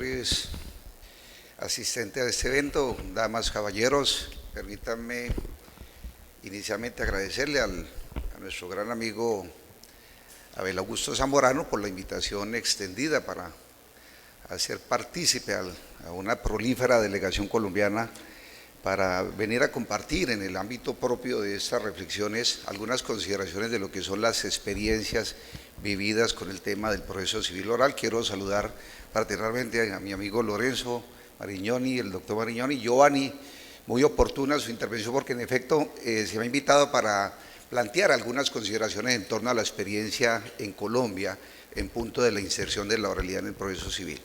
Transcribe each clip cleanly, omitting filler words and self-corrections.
señores asistentes a este evento, damas, caballeros, permítanme inicialmente agradecerle a nuestro gran amigo Abel Augusto Zamorano por la invitación extendida para hacer partícipe a una prolífera delegación colombiana para venir a compartir en el ámbito propio de estas reflexiones algunas consideraciones de lo que son las experiencias vividas con el tema del proceso civil oral. Quiero saludar particularmente a mi amigo Lorenzo Marignoni, el doctor Marignoni, Giovanni, muy oportuna su intervención porque en efecto se me ha invitado para plantear algunas consideraciones en torno a la experiencia en Colombia en punto de la inserción de la oralidad en el proceso civil.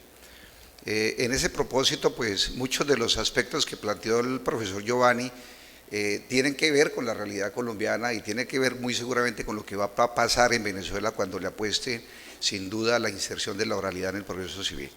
En ese propósito, pues muchos de los aspectos que planteó el profesor Giovanni tienen que ver con la realidad colombiana y tiene que ver muy seguramente con lo que va a pasar en Venezuela cuando le apueste sin duda a la inserción de la oralidad en el proceso civil.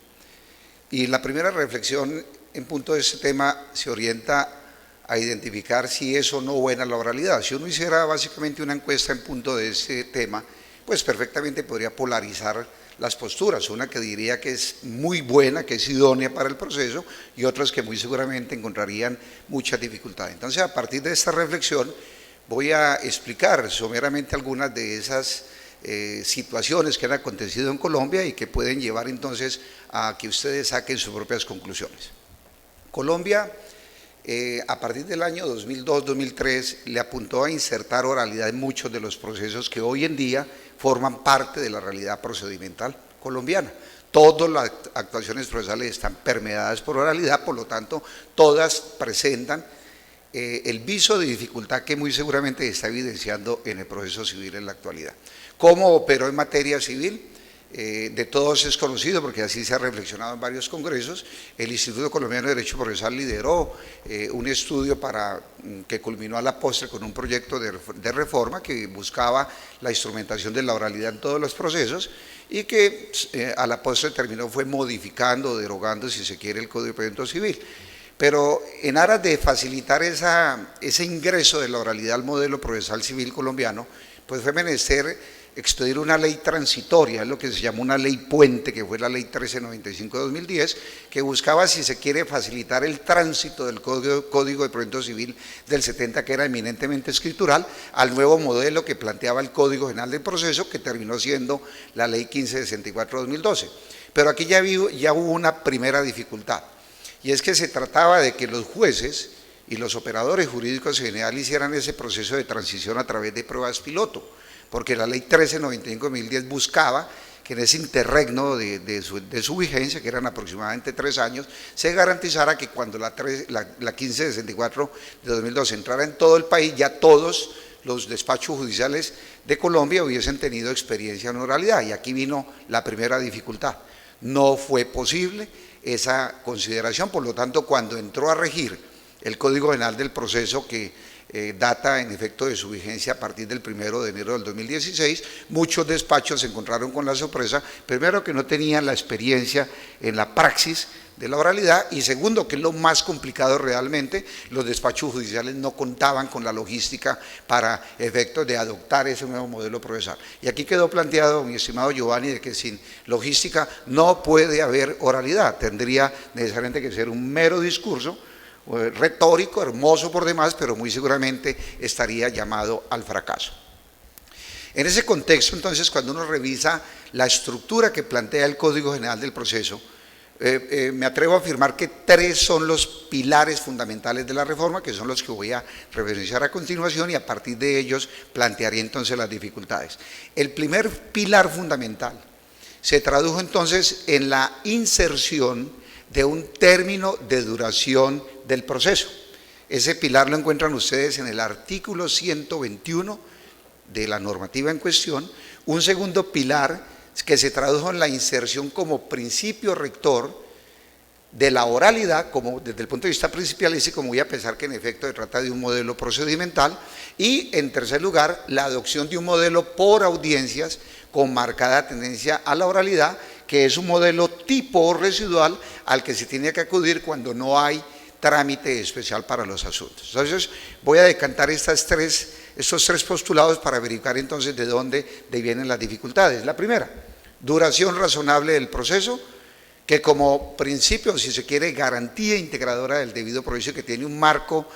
Y la primera reflexión en punto de este tema se orienta a identificar si es o no buena la oralidad. Si uno hiciera básicamente una encuesta en punto de ese tema, pues perfectamente podría polarizar las posturas, una que diría que es muy buena, que es idónea para el proceso, y otras que muy seguramente encontrarían muchas dificultades. Entonces, a partir de esta reflexión, voy a explicar someramente algunas de esas situaciones que han acontecido en Colombia y que pueden llevar entonces a que ustedes saquen sus propias conclusiones. Colombia, a partir del año 2002-2003, le apuntó a insertar oralidad en muchos de los procesos que hoy en día forman parte de la realidad procedimental colombiana. Todas las actuaciones procesales están permeadas por oralidad, por lo tanto, todas presentan el viso de dificultad que muy seguramente se está evidenciando en el proceso civil en la actualidad. ¿Cómo operó en materia civil? De todos es conocido porque así se ha reflexionado en varios congresos. El Instituto Colombiano de Derecho Procesal lideró un estudio que culminó a la postre con un proyecto de reforma que buscaba la instrumentación de la oralidad en todos los procesos y que a la postre terminó fue modificando, derogando, si se quiere, el Código de Procedimiento Civil. Pero en aras de facilitar ese ingreso de la oralidad al modelo procesal civil colombiano, pues fue menester expedir una ley transitoria, es lo que se llamó una ley puente, que fue la ley 1395-2010, que buscaba, si se quiere, facilitar el tránsito del Código de Procedimiento Civil del 70, que era eminentemente escritural, al nuevo modelo que planteaba el Código General del Proceso, que terminó siendo la ley 1564-2012. Pero aquí ya hubo una primera dificultad, y es que se trataba de que los jueces y los operadores jurídicos en general hicieran ese proceso de transición a través de pruebas piloto, porque la ley 1395-2010 buscaba que en ese interregno de su vigencia, que eran aproximadamente 3 años, se garantizara que cuando la 1564 de 2012 entrara en todo el país, ya todos los despachos judiciales de Colombia hubiesen tenido experiencia en oralidad, y aquí vino la primera dificultad. No fue posible esa consideración, por lo tanto, cuando entró a regir el Código General del Proceso, que data en efecto de su vigencia a partir del 1 de enero del 2016, muchos despachos se encontraron con la sorpresa, primero que no tenían la experiencia en la praxis de la oralidad, y segundo, que es lo más complicado realmente, los despachos judiciales no contaban con la logística para efectos de adoptar ese nuevo modelo procesal. Y aquí quedó planteado, mi estimado Giovanni, de que sin logística no puede haber oralidad, tendría necesariamente que ser un mero discurso retórico, hermoso por demás, pero muy seguramente estaría llamado al fracaso. En ese contexto, entonces, cuando uno revisa la estructura que plantea el Código General del Proceso, me atrevo a afirmar que 3 son los pilares fundamentales de la reforma, que son los que voy a referenciar a continuación, y a partir de ellos plantearé entonces las dificultades. El primer pilar fundamental se tradujo entonces en la inserción de un término de duración del proceso. Ese pilar lo encuentran ustedes en el artículo 121 de la normativa en cuestión. Un segundo pilar que se tradujo en la inserción como principio rector de la oralidad, como desde el punto de vista principalista, y como voy a pensar que en efecto se trata de un modelo procedimental, y en tercer lugar, la adopción de un modelo por audiencias con marcada tendencia a la oralidad, que es un modelo tipo residual al que se tiene que acudir cuando no hay trámite especial para los asuntos. Entonces, voy a decantar estos tres postulados para verificar entonces de dónde vienen las dificultades. La primera, duración razonable del proceso, que como principio, si se quiere, garantía integradora del debido proceso, que tiene un marco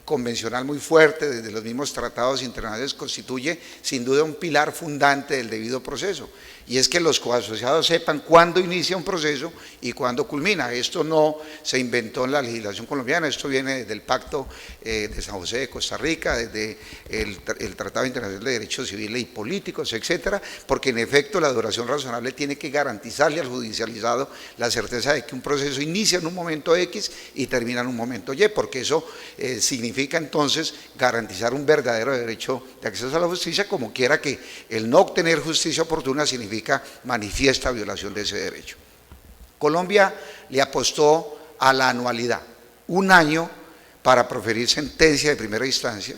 convencional muy fuerte desde los mismos tratados internacionales, constituye sin duda un pilar fundante del debido proceso, y es que los coasociados sepan cuándo inicia un proceso y cuándo culmina. Esto no se inventó en la legislación colombiana, esto viene desde el Pacto de San José de Costa Rica, desde el Tratado Internacional de Derechos Civiles y Políticos, etcétera, porque en efecto la duración razonable tiene que garantizarle al judicializado la certeza de que un proceso inicia en un momento X y termina en un momento Y, porque eso significa entonces garantizar un verdadero derecho de acceso a la justicia, como quiera que el no obtener justicia oportuna significa manifiesta violación de ese derecho. Colombia le apostó a la anualidad, un año para proferir sentencia de primera instancia,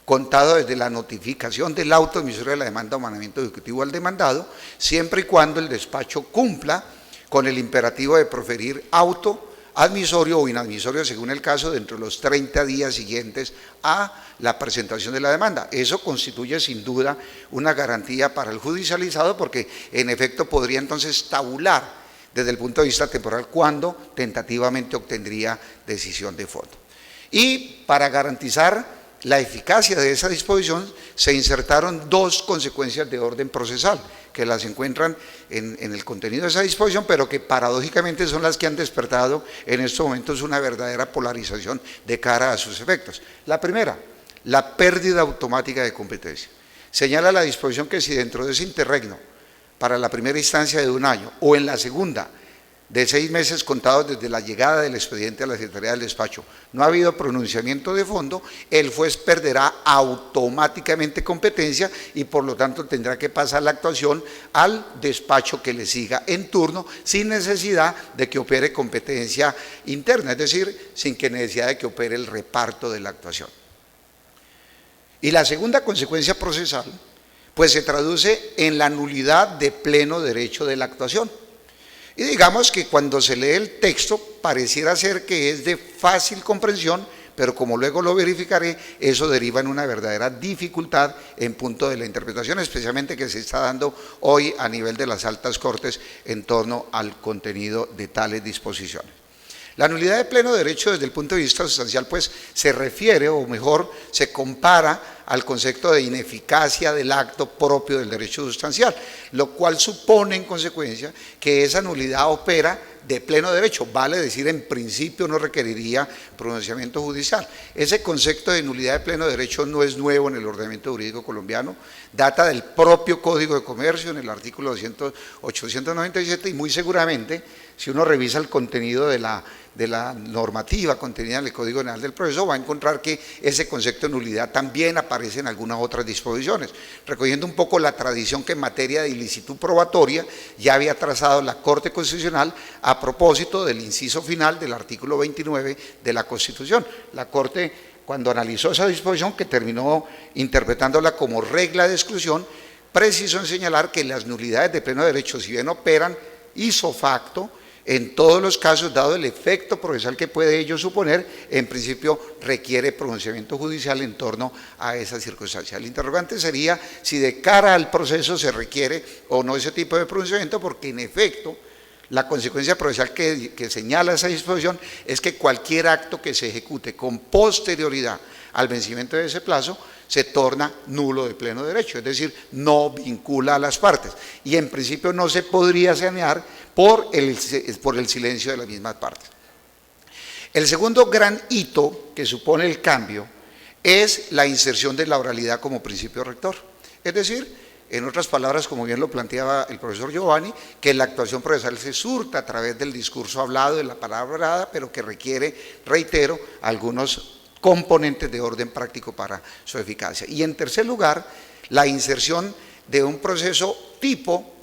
contado desde la notificación del auto emisorio de la demanda o mandamiento ejecutivo al demandado, siempre y cuando el despacho cumpla con el imperativo de proferir auto admisorio o inadmisorio según el caso dentro de los 30 días siguientes a la presentación de la demanda. Eso constituye sin duda una garantía para el judicializado, porque en efecto podría entonces tabular desde el punto de vista temporal cuándo tentativamente obtendría decisión de fondo. Y para garantizar la eficacia de esa disposición se insertaron dos consecuencias de orden procesal que las encuentran en el contenido de esa disposición, pero que paradójicamente son las que han despertado en estos momentos una verdadera polarización de cara a sus efectos. La primera, la pérdida automática de competencia. Señala la disposición que si dentro de ese interregno, para la primera instancia de un año o en la segunda, de 6 meses contados desde la llegada del expediente a la Secretaría del Despacho, no ha habido pronunciamiento de fondo, el juez perderá automáticamente competencia y por lo tanto tendrá que pasar la actuación al despacho que le siga en turno, sin necesidad de que opere competencia interna, es decir, sin que necesidad de que opere el reparto de la actuación. Y la segunda consecuencia procesal, pues se traduce en la nulidad de pleno derecho de la actuación. Y digamos que cuando se lee el texto pareciera ser que es de fácil comprensión, pero como luego lo verificaré, eso deriva en una verdadera dificultad en punto de la interpretación, especialmente que se está dando hoy a nivel de las altas cortes en torno al contenido de tales disposiciones. La nulidad de pleno derecho desde el punto de vista sustancial pues se refiere, o mejor, se compara al concepto de ineficacia del acto propio del derecho sustancial, lo cual supone en consecuencia que esa nulidad opera de pleno derecho, vale decir en principio no requeriría pronunciamiento judicial. Ese concepto de nulidad de pleno derecho no es nuevo en el ordenamiento jurídico colombiano, data del propio Código de Comercio en el artículo 897 y muy seguramente si uno revisa el contenido de la normativa contenida en el Código General del Proceso va a encontrar que ese concepto de nulidad también aparece en algunas otras disposiciones, recogiendo un poco la tradición que en materia de ilicitud probatoria ya había trazado la Corte Constitucional a propósito del inciso final del artículo 29 de la Constitución. La Corte, cuando analizó esa disposición, que terminó interpretándola como regla de exclusión, precisó en señalar que las nulidades de pleno derecho, si bien operan ipso facto, en todos los casos, dado el efecto procesal que puede ello suponer, en principio requiere pronunciamiento judicial en torno a esa circunstancia. El interrogante sería si de cara al proceso se requiere o no ese tipo de pronunciamiento, porque en efecto la consecuencia procesal que señala esa disposición es que cualquier acto que se ejecute con posterioridad al vencimiento de ese plazo se torna nulo de pleno derecho, es decir, no vincula a las partes y en principio no se podría sanear por el silencio de las mismas partes. El segundo gran hito que supone el cambio es la inserción de la oralidad como principio rector, es decir, en otras palabras, como bien lo planteaba el profesor Giovanni, que la actuación procesal se surta a través del discurso hablado, de la palabra hablada, pero que requiere, reitero, algunos componentes de orden práctico para su eficacia. Y en tercer lugar, la inserción de un proceso tipo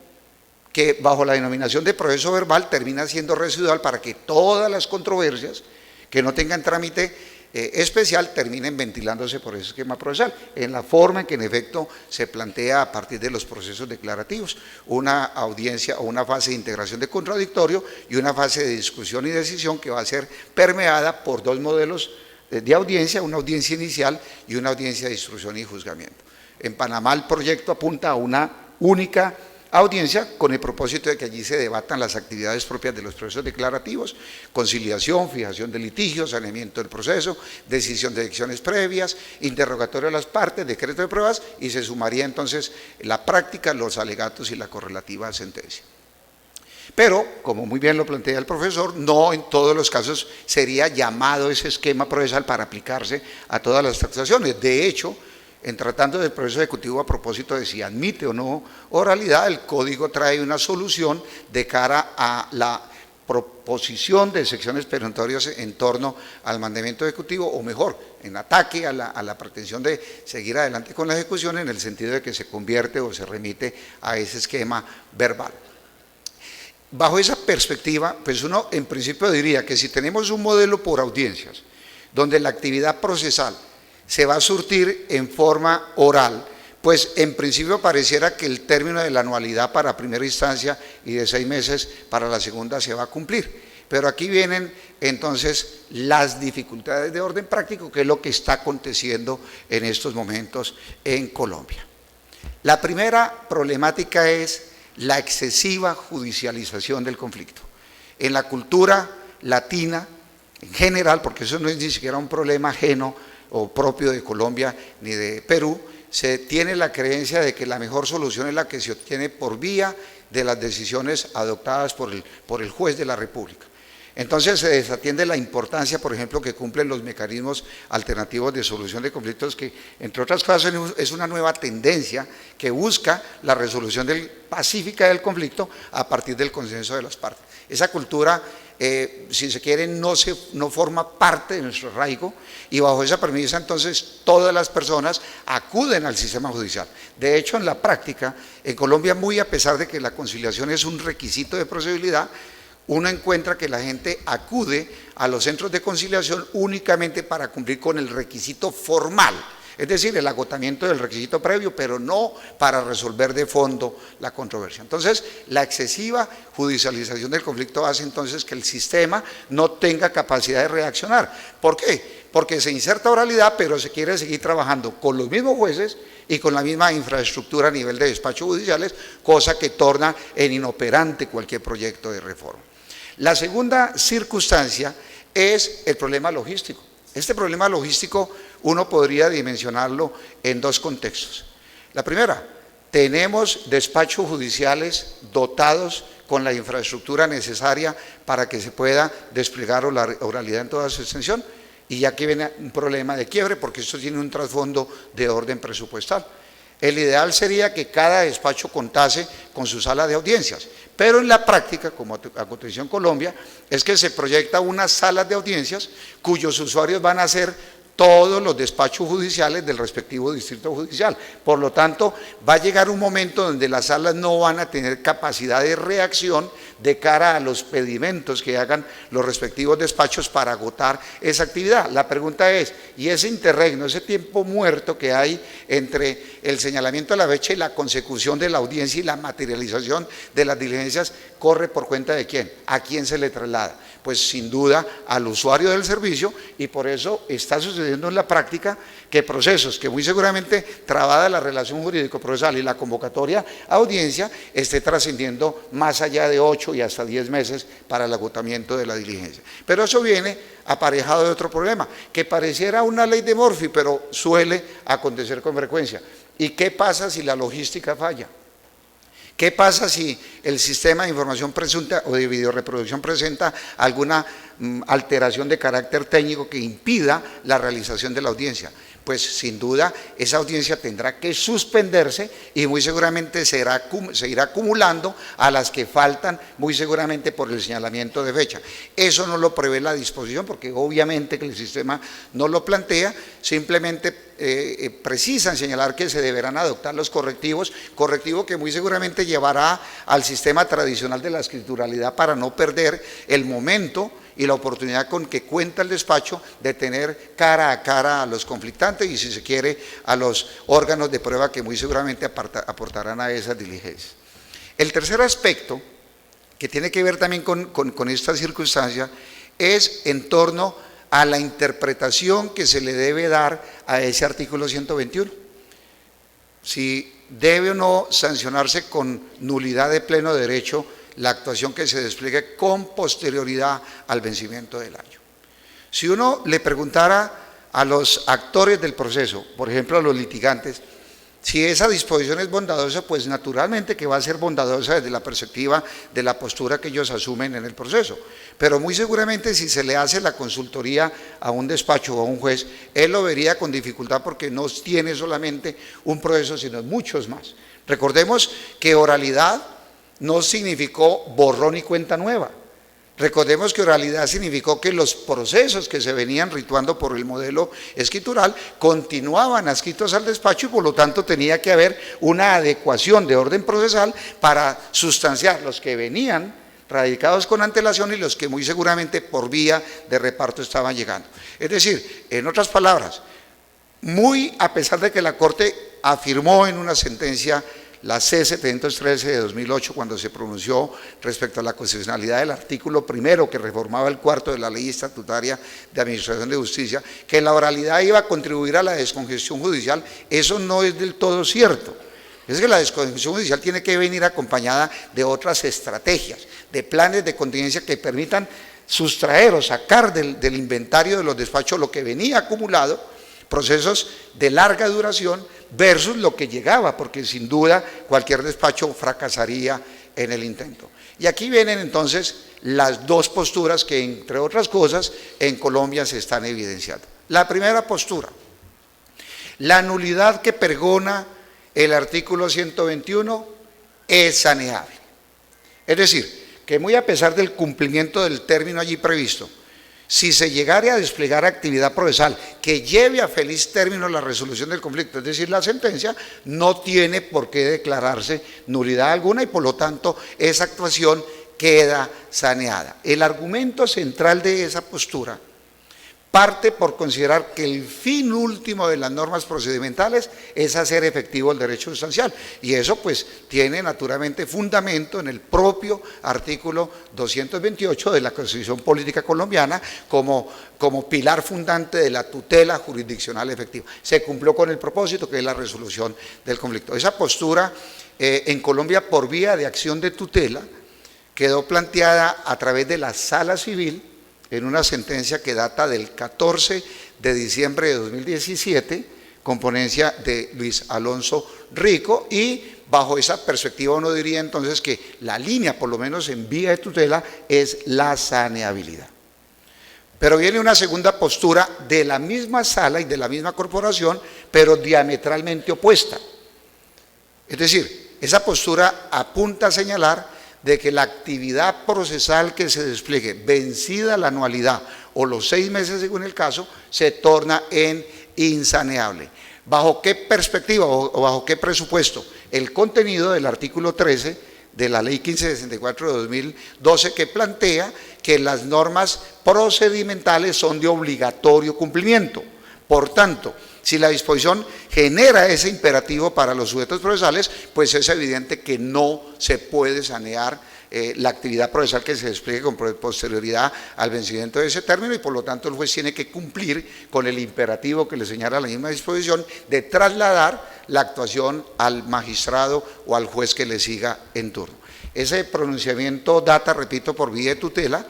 que bajo la denominación de proceso verbal termina siendo residual para que todas las controversias que no tengan trámite especial terminen ventilándose por ese esquema procesal, en la forma en que en efecto se plantea a partir de los procesos declarativos, una audiencia o una fase de integración de contradictorio y una fase de discusión y decisión que va a ser permeada por dos modelos de audiencia, una audiencia inicial y una audiencia de instrucción y juzgamiento. En Panamá el proyecto apunta a una única audiencia con el propósito de que allí se debatan las actividades propias de los procesos declarativos, conciliación, fijación de litigios, saneamiento del proceso, decisión de elecciones previas, interrogatorio de las partes, decreto de pruebas, y se sumaría entonces la práctica, los alegatos y la correlativa sentencia. Pero, como muy bien lo plantea el profesor, no en todos los casos sería llamado ese esquema procesal para aplicarse a todas las transacciones. De hecho, en tratando del proceso ejecutivo a propósito de si admite o no oralidad, el código trae una solución de cara a la proposición de secciones perentorias en torno al mandamiento ejecutivo, o mejor, en ataque a la pretensión de seguir adelante con la ejecución, en el sentido de que se convierte o se remite a ese esquema verbal. Bajo esa perspectiva, pues uno en principio diría que si tenemos un modelo por audiencias, donde la actividad procesal se va a surtir en forma oral, pues en principio pareciera que el término de la anualidad para primera instancia y de 6 meses para la segunda se va a cumplir. Pero aquí vienen entonces las dificultades de orden práctico, que es lo que está aconteciendo en estos momentos en Colombia. La primera problemática es la excesiva judicialización del conflicto. En la cultura latina, en general, porque eso no es ni siquiera un problema ajeno o propio de Colombia ni de Perú, se tiene la creencia de que la mejor solución es la que se obtiene por vía de las decisiones adoptadas por el juez de la República. Entonces se desatiende la importancia, por ejemplo, que cumplen los mecanismos alternativos de solución de conflictos, que entre otras cosas es una nueva tendencia que busca la resolución pacífica del conflicto a partir del consenso de las partes. Esa cultura, si se quiere, no forma parte de nuestro arraigo, y bajo esa premisa entonces todas las personas acuden al sistema judicial. De hecho, en la práctica, en Colombia, muy a pesar de que la conciliación es un requisito de procedibilidad, uno encuentra que la gente acude a los centros de conciliación únicamente para cumplir con el requisito formal, es decir, el agotamiento del requisito previo, pero no para resolver de fondo la controversia. Entonces, la excesiva judicialización del conflicto hace entonces que el sistema no tenga capacidad de reaccionar. ¿Por qué? Porque se inserta oralidad, pero se quiere seguir trabajando con los mismos jueces y con la misma infraestructura a nivel de despachos judiciales, cosa que torna en inoperante cualquier proyecto de reforma. La segunda circunstancia es el problema logístico. Este problema logístico uno podría dimensionarlo en 2 contextos. La primera, tenemos despachos judiciales dotados con la infraestructura necesaria para que se pueda desplegar oralidad en toda su extensión, y aquí viene un problema de quiebre, porque esto tiene un trasfondo de orden presupuestal. El ideal sería que cada despacho contase con su sala de audiencias, pero en la práctica, como aconteció en Colombia, es que se proyecta unas salas de audiencias cuyos usuarios van a ser todos los despachos judiciales del respectivo distrito judicial. Por lo tanto, va a llegar un momento donde las salas no van a tener capacidad de reacción de cara a los pedimentos que hagan los respectivos despachos para agotar esa actividad. La pregunta es, ¿y ese interregno, ese tiempo muerto que hay entre el señalamiento de la fecha y la consecución de la audiencia y la materialización de las diligencias, corre por cuenta de quién? ¿A quién se le traslada? Pues sin duda al usuario del servicio, y por eso está sucediendo en la práctica que procesos que muy seguramente, trabada la relación jurídico-procesal y la convocatoria a audiencia, esté trascendiendo más allá de 8 y hasta 10 meses para el agotamiento de la diligencia. Pero eso viene aparejado de otro problema, que pareciera una ley de Murphy, pero suele acontecer con frecuencia. ¿Y qué pasa si la logística falla? ¿Qué pasa si el sistema de información presunta o de videoreproducción presenta alguna alteración de carácter técnico que impida la realización de la audiencia? Pues sin duda esa audiencia tendrá que suspenderse y muy seguramente se irá acumulando a las que faltan, muy seguramente por el señalamiento de fecha. Eso no lo prevé la disposición, porque obviamente que el sistema no lo plantea, simplemente precisan señalar que se deberán adoptar los correctivo que muy seguramente llevará al sistema tradicional de la escrituralidad para no perder el momento y la oportunidad con que cuenta el despacho de tener cara a cara a los conflictantes y, si se quiere, a los órganos de prueba que muy seguramente aportarán a esas diligencias. El tercer aspecto, que tiene que ver también con esta circunstancia, es en torno a la interpretación que se le debe dar a ese artículo 121. Si debe o no sancionarse con nulidad de pleno derecho la actuación que se despliegue con posterioridad al vencimiento del año. Si uno le preguntara a los actores del proceso, por ejemplo a los litigantes, si esa disposición es bondadosa, pues naturalmente que va a ser bondadosa desde la perspectiva de la postura que ellos asumen en el proceso. Pero muy seguramente si se le hace la consultoría a un despacho o a un juez, él lo vería con dificultad porque no tiene solamente un proceso, sino muchos más. Recordemos que oralidad no significó borrón y cuenta nueva. Recordemos que oralidad significó que los procesos que se venían rituando por el modelo escritural continuaban adscritos al despacho y por lo tanto tenía que haber una adecuación de orden procesal para sustanciar los que venían radicados con antelación y los que muy seguramente por vía de reparto estaban llegando. Es decir, en otras palabras, muy a pesar de que la Corte afirmó en una sentencia la C-713 de 2008, cuando se pronunció respecto a la constitucionalidad del artículo primero que reformaba el cuarto de la Ley Estatutaria de Administración de Justicia, que la oralidad iba a contribuir a la descongestión judicial, eso no es del todo cierto. Es que la descongestión judicial tiene que venir acompañada de otras estrategias, de planes de contingencia que permitan sustraer o sacar del inventario de los despachos lo que venía acumulado, procesos de larga duración, versus lo que llegaba, porque sin duda cualquier despacho fracasaría en el intento. Y aquí vienen entonces las dos posturas que, entre otras cosas, en Colombia se están evidenciando. La primera postura, la nulidad que pregona el artículo 121 es saneable. Es decir, que muy a pesar del cumplimiento del término allí previsto, si se llegare a desplegar actividad procesal que lleve a feliz término la resolución del conflicto, es decir, la sentencia, no tiene por qué declararse nulidad alguna y por lo tanto esa actuación queda saneada. El argumento central de esa postura parte por considerar que el fin último de las normas procedimentales es hacer efectivo el derecho sustancial y eso pues tiene naturalmente fundamento en el propio artículo 228 de la Constitución Política Colombiana como pilar fundante de la tutela jurisdiccional efectiva. Se cumplió con el propósito que es la resolución del conflicto. Esa postura en Colombia por vía de acción de tutela quedó planteada a través de la Sala Civil en una sentencia que data del 14 de diciembre de 2017, con ponencia de Luis Alonso Rico, y bajo esa perspectiva uno diría entonces que la línea, por lo menos en vía de tutela, es la saneabilidad. Pero viene una segunda postura de la misma sala y de la misma corporación, pero diametralmente opuesta. Es decir, esa postura apunta a señalar de que la actividad procesal que se despliegue vencida la anualidad o los 6 meses según el caso, se torna en insaneable. ¿Bajo qué perspectiva o bajo qué presupuesto? El contenido del artículo 13 de la Ley 1564 de 2012 que plantea que las normas procedimentales son de obligatorio cumplimiento. Por tanto, si la disposición genera ese imperativo para los sujetos procesales, pues es evidente que no se puede sanear la actividad procesal que se despliegue con posterioridad al vencimiento de ese término y por lo tanto el juez tiene que cumplir con el imperativo que le señala la misma disposición de trasladar la actuación al magistrado o al juez que le siga en turno. Ese pronunciamiento data, repito, por vía de tutela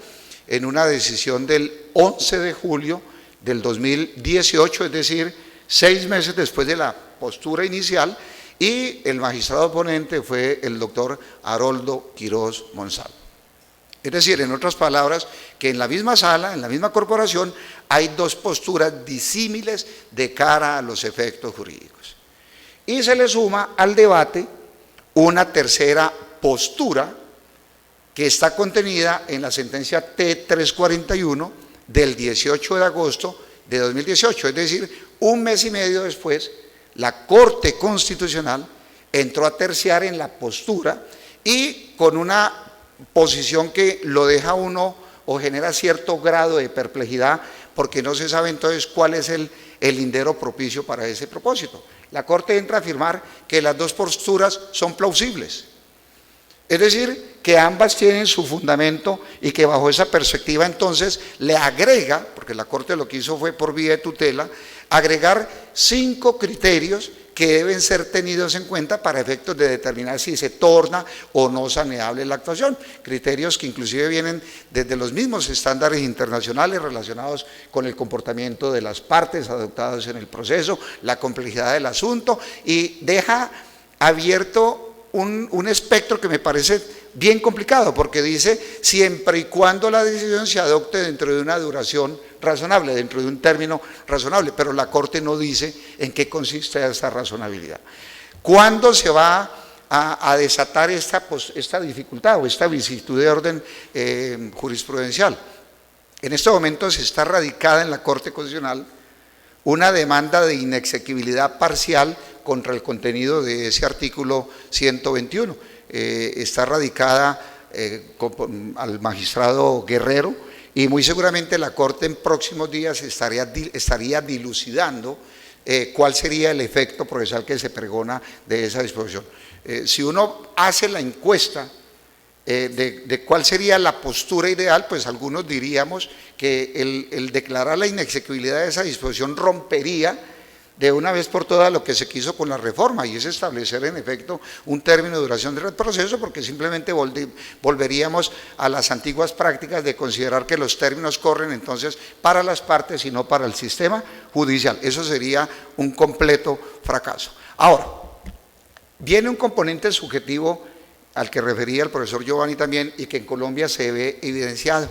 en una decisión del 11 de julio del 2018, es decir, 6 meses después de la postura inicial, y el magistrado ponente fue el doctor Haroldo Quirós Monsalvo. Es decir, en otras palabras, que en la misma sala, en la misma corporación, hay dos posturas disímiles de cara a los efectos jurídicos. Y se le suma al debate una tercera postura que está contenida en la sentencia T-341 del 18 de agosto de 2018, es decir, 1 mes y medio después, la Corte Constitucional entró a terciar en la postura y con una posición que lo deja uno o genera cierto grado de perplejidad porque no se sabe entonces cuál es el lindero propicio para ese propósito. La Corte entra a afirmar que las dos posturas son plausibles, es decir, que ambas tienen su fundamento y que bajo esa perspectiva entonces le agrega, porque la Corte lo que hizo fue por vía de tutela, agregar 5 criterios que deben ser tenidos en cuenta para efectos de determinar si se torna o no saneable la actuación. Criterios que inclusive vienen desde los mismos estándares internacionales relacionados con el comportamiento de las partes adoptados en el proceso, la complejidad del asunto, y deja abierto un espectro que me parece bien complicado, porque dice siempre y cuando la decisión se adopte dentro de una duración razonable, dentro de un término razonable, pero la Corte no dice en qué consiste esa razonabilidad. ¿Cuándo se va a desatar esta dificultad o esta vicisitud de orden jurisprudencial? En este momento se está radicada en la Corte Constitucional una demanda de inexequibilidad parcial contra el contenido de ese artículo 121. Está radicada al magistrado Guerrero, y muy seguramente la Corte en próximos días estaría dilucidando cuál sería el efecto procesal que se pregona de esa disposición. Si uno hace la encuesta de cuál sería la postura ideal, pues algunos diríamos que el declarar la inexequibilidad de esa disposición rompería de una vez por todas lo que se quiso con la reforma, y es establecer en efecto un término de duración del proceso, porque simplemente volveríamos a las antiguas prácticas de considerar que los términos corren entonces para las partes y no para el sistema judicial. Eso sería un completo fracaso. Ahora, viene un componente subjetivo al que refería el profesor Giovanni también, y que en Colombia se ve evidenciado,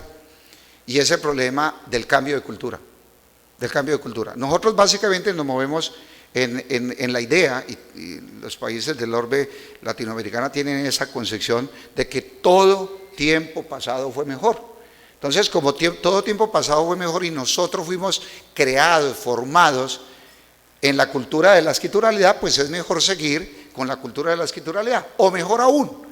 y es el problema del cambio de cultura. Nosotros básicamente nos movemos en la idea, y los países del orbe latinoamericana tienen esa concepción de que todo tiempo pasado fue mejor. Entonces, como todo tiempo pasado fue mejor y nosotros fuimos creados, formados en la cultura de la escrituralidad, pues es mejor seguir con la cultura de la escrituralidad, o mejor aún,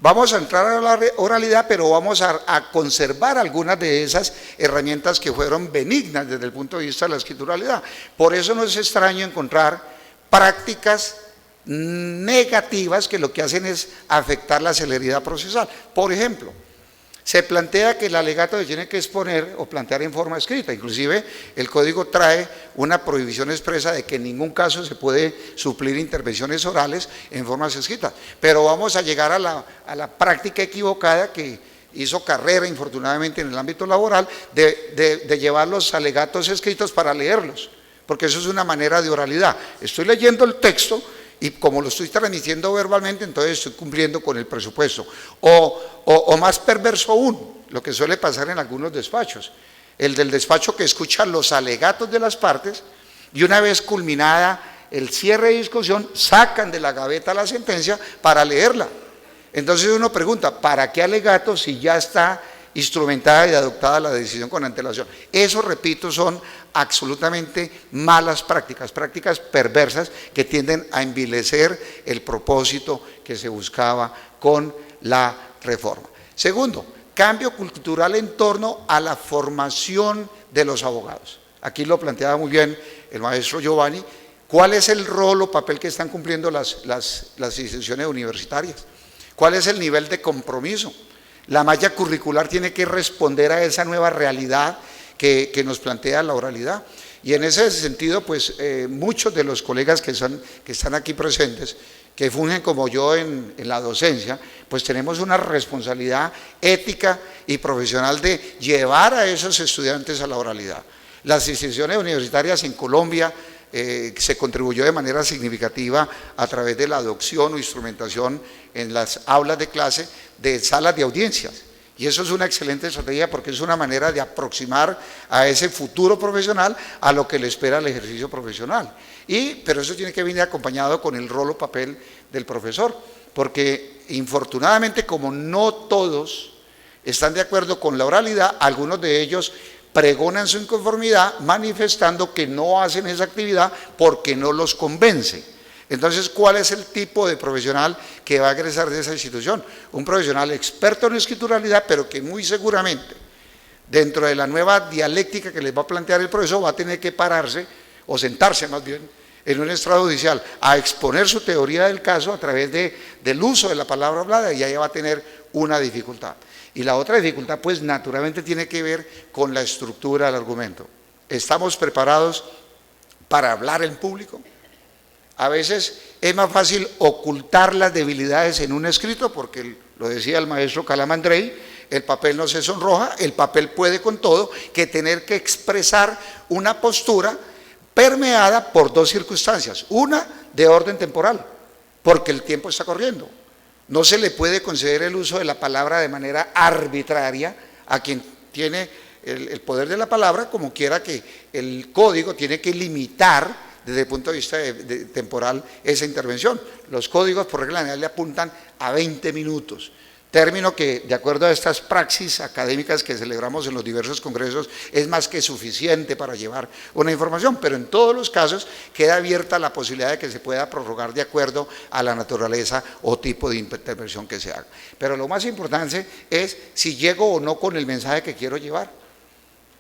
vamos a entrar a la oralidad, pero vamos a conservar algunas de esas herramientas que fueron benignas desde el punto de vista de la escrituralidad. Por eso no es extraño encontrar prácticas negativas que lo que hacen es afectar la celeridad procesal. Por ejemplo, se plantea que el alegato se tiene que exponer o plantear en forma escrita. Inclusive el código trae una prohibición expresa de que en ningún caso se puede suplir intervenciones orales en formas escritas. Pero vamos a llegar a la práctica equivocada que hizo carrera infortunadamente en el ámbito laboral de llevar los alegatos escritos para leerlos, porque eso es una manera de oralidad. Estoy leyendo el texto y como lo estoy transmitiendo verbalmente, entonces estoy cumpliendo con el presupuesto. O más perverso aún, lo que suele pasar en algunos despachos, el del despacho que escucha los alegatos de las partes, y una vez culminada el cierre de discusión, sacan de la gaveta la sentencia para leerla. Entonces uno pregunta, ¿para qué alegato si ya está instrumentada y adoptada la decisión con antelación? Eso, repito, son absolutamente malas prácticas, prácticas perversas que tienden a envilecer el propósito que se buscaba con la reforma. Segundo, cambio cultural en torno a la formación de los abogados. Aquí lo planteaba muy bien el maestro Giovanni. ¿Cuál es el rol o papel que están cumpliendo las instituciones universitarias? ¿Cuál es el nivel de compromiso? La malla curricular tiene que responder a esa nueva realidad que nos plantea la oralidad. Y en ese sentido, pues muchos de los colegas que están aquí presentes, que fungen como yo en la docencia, pues tenemos una responsabilidad ética y profesional de llevar a esos estudiantes a la oralidad. Las instituciones universitarias en Colombia se contribuyó de manera significativa a través de la adopción o instrumentación en las aulas de clase de salas de audiencias, y eso es una excelente estrategia porque es una manera de aproximar a ese futuro profesional a lo que le espera el ejercicio profesional. Pero eso tiene que venir acompañado con el rol o papel del profesor, porque infortunadamente, como no todos están de acuerdo con la oralidad, algunos de ellos pregonan su inconformidad manifestando que no hacen esa actividad porque no los convence. Entonces, ¿cuál es el tipo de profesional que va a egresar de esa institución? Un profesional experto en escrituralidad, pero que muy seguramente, dentro de la nueva dialéctica que les va a plantear el profesor, va a tener que pararse, o sentarse más bien, en un estrado judicial, a exponer su teoría del caso a través del uso de la palabra hablada, y ahí va a tener una dificultad. Y la otra dificultad, pues naturalmente tiene que ver con la estructura del argumento. ¿Estamos preparados para hablar en público? A veces es más fácil ocultar las debilidades en un escrito, porque lo decía el maestro Calamandrei, el papel no se sonroja, el papel puede con todo, que tener que expresar una postura permeada por dos circunstancias. Una, de orden temporal, porque el tiempo está corriendo. No se le puede conceder el uso de la palabra de manera arbitraria a quien tiene el poder de la palabra, como quiera que el código tiene que limitar desde el punto de vista temporal esa intervención. Los códigos por regla general le apuntan a 20 minutos, término que de acuerdo a estas praxis académicas que celebramos en los diversos congresos es más que suficiente para llevar una información, pero en todos los casos queda abierta la posibilidad de que se pueda prorrogar de acuerdo a la naturaleza o tipo de intervención que se haga. Pero lo más importante es si llego o no con el mensaje que quiero llevar.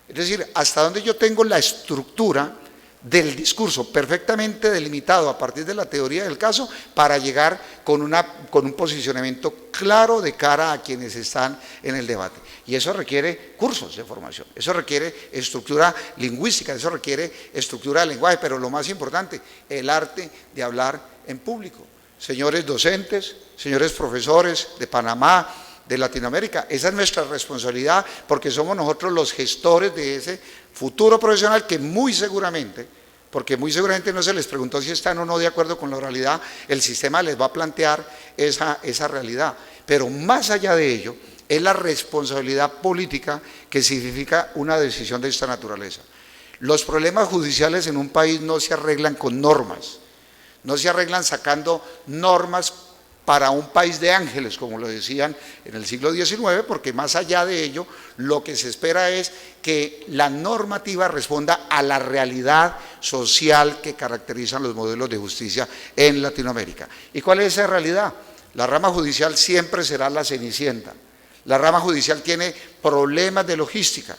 Es decir, hasta donde yo tengo la estructura del discurso perfectamente delimitado a partir de la teoría del caso para llegar con un posicionamiento claro de cara a quienes están en el debate. Y eso requiere cursos de formación, eso requiere estructura lingüística, eso requiere estructura de lenguaje, pero lo más importante, el arte de hablar en público. Señores docentes, señores profesores de Panamá, de Latinoamérica, esa es nuestra responsabilidad, porque somos nosotros los gestores de ese futuro profesional que muy seguramente, porque muy seguramente no se les preguntó si están o no de acuerdo con la oralidad, el sistema les va a plantear esa realidad, pero más allá de ello, es la responsabilidad política que significa una decisión de esta naturaleza. Los problemas judiciales en un país no se arreglan con normas, no se arreglan sacando normas para un país de ángeles, como lo decían en el siglo XIX, porque más allá de ello, lo que se espera es que la normativa responda a la realidad social que caracterizan los modelos de justicia en Latinoamérica. ¿Y cuál es esa realidad? La rama judicial siempre será la cenicienta. La rama judicial tiene problemas de logística.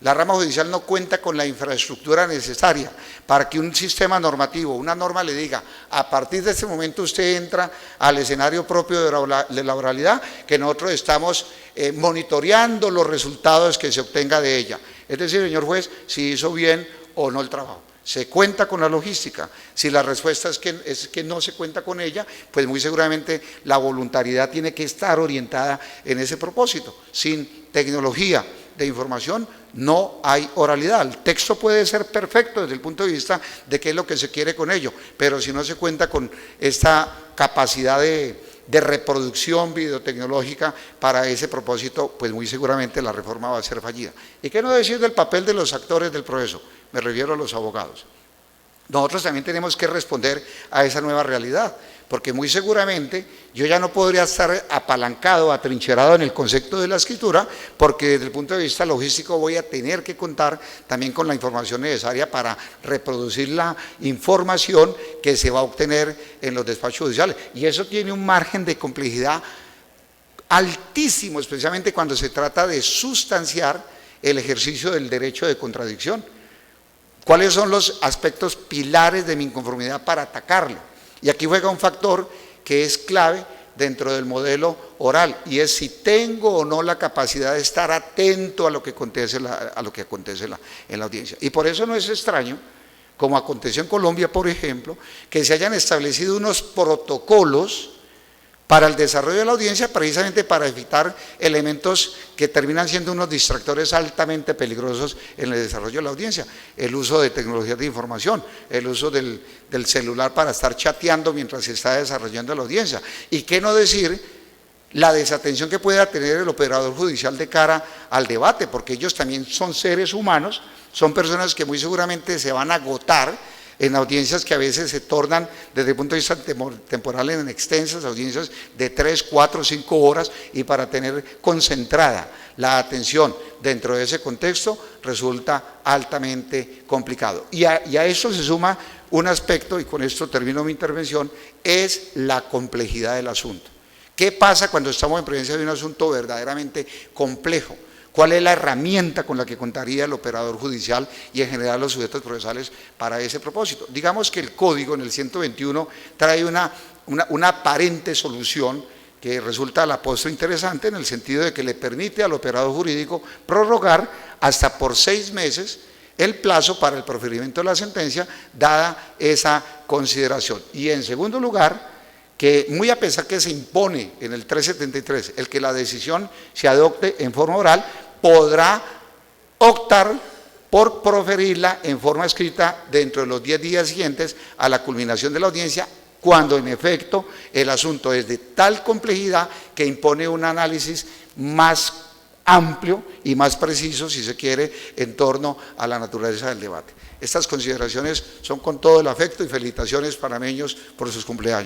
La rama judicial no cuenta con la infraestructura necesaria para que un sistema normativo, una norma le diga, a partir de este momento usted entra al escenario propio de la oralidad, que nosotros estamos monitoreando los resultados que se obtenga de ella. Es decir, señor juez, si hizo bien o no el trabajo. ¿Se cuenta con la logística? Si la respuesta es que no se cuenta con ella, pues muy seguramente la voluntariedad tiene que estar orientada en ese propósito. Sin tecnología de información no hay oralidad. El texto puede ser perfecto desde el punto de vista de qué es lo que se quiere con ello, pero si no se cuenta con esta capacidad de reproducción videotecnológica para ese propósito, pues muy seguramente la reforma va a ser fallida. ¿Y qué no decir del papel de los actores del proceso? Me refiero a los abogados. Nosotros también tenemos que responder a esa nueva realidad, porque muy seguramente yo ya no podría estar apalancado, atrincherado en el concepto de la escritura, porque desde el punto de vista logístico voy a tener que contar también con la información necesaria para reproducir la información que se va a obtener en los despachos judiciales. Y eso tiene un margen de complejidad altísimo, especialmente cuando se trata de sustanciar el ejercicio del derecho de contradicción. ¿Cuáles son los aspectos pilares de mi inconformidad para atacarlo? Y aquí juega un factor que es clave dentro del modelo oral, y es si tengo o no la capacidad de estar atento a lo que acontece en la audiencia. Y por eso no es extraño, como aconteció en Colombia, por ejemplo, que se hayan establecido unos protocolos para el desarrollo de la audiencia, precisamente para evitar elementos que terminan siendo unos distractores altamente peligrosos en el desarrollo de la audiencia. El uso de tecnologías de información, el uso del celular para estar chateando mientras se está desarrollando la audiencia. Y qué no decir la desatención que pueda tener el operador judicial de cara al debate, porque ellos también son seres humanos, son personas que muy seguramente se van a agotar en audiencias que a veces se tornan desde el punto de vista temporal en extensas, audiencias de 3, 4, 5 horas, y para tener concentrada la atención dentro de ese contexto resulta altamente complicado. Y a eso se suma un aspecto, y con esto termino mi intervención, es la complejidad del asunto. ¿Qué pasa cuando estamos en presencia de un asunto verdaderamente complejo? ¿Cuál es la herramienta con la que contaría el operador judicial y en general los sujetos procesales para ese propósito? Digamos que el código en el 121 trae una aparente solución que resulta a la postre interesante, en el sentido de que le permite al operador jurídico prorrogar hasta por 6 meses el plazo para el proferimiento de la sentencia, dada esa consideración. Y en segundo lugar, que muy a pesar que se impone en el 373 el que la decisión se adopte en forma oral, podrá optar por proferirla en forma escrita dentro de los 10 días siguientes a la culminación de la audiencia, cuando en efecto el asunto es de tal complejidad que impone un análisis más amplio y más preciso, si se quiere, en torno a la naturaleza del debate. Estas consideraciones son con todo el afecto y felicitaciones panameños por sus cumpleaños.